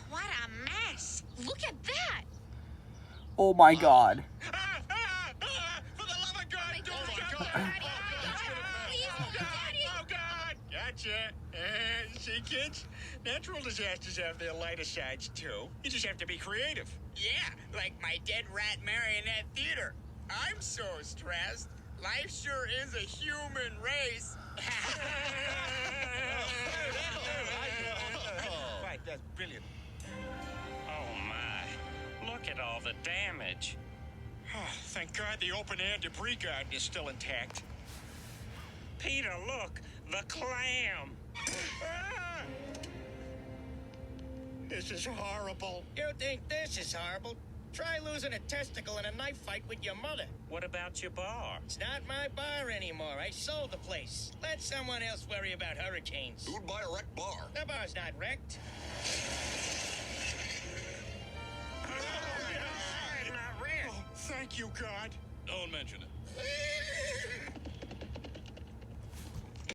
What a mess! Look at that! Oh my god. For the love of God, don't Oh, God! Gotcha. See, kids? Natural disasters have their lighter sides, too. You just have to be creative. Yeah, like my dead rat marionette theater. I'm so stressed. Life sure is a human race. Right, that's brilliant. Oh my, look at all the damage. Thank God the open-air debris garden is still intact. Peter, look, the clam. This is horrible. You think this is horrible? Try losing a testicle in a knife fight with your mother. What about your bar? It's not my bar anymore. I sold the place. Let someone else worry about hurricanes. Who'd buy a wrecked bar? The bar's not wrecked. Not red. Oh, thank you, God. Don't mention it.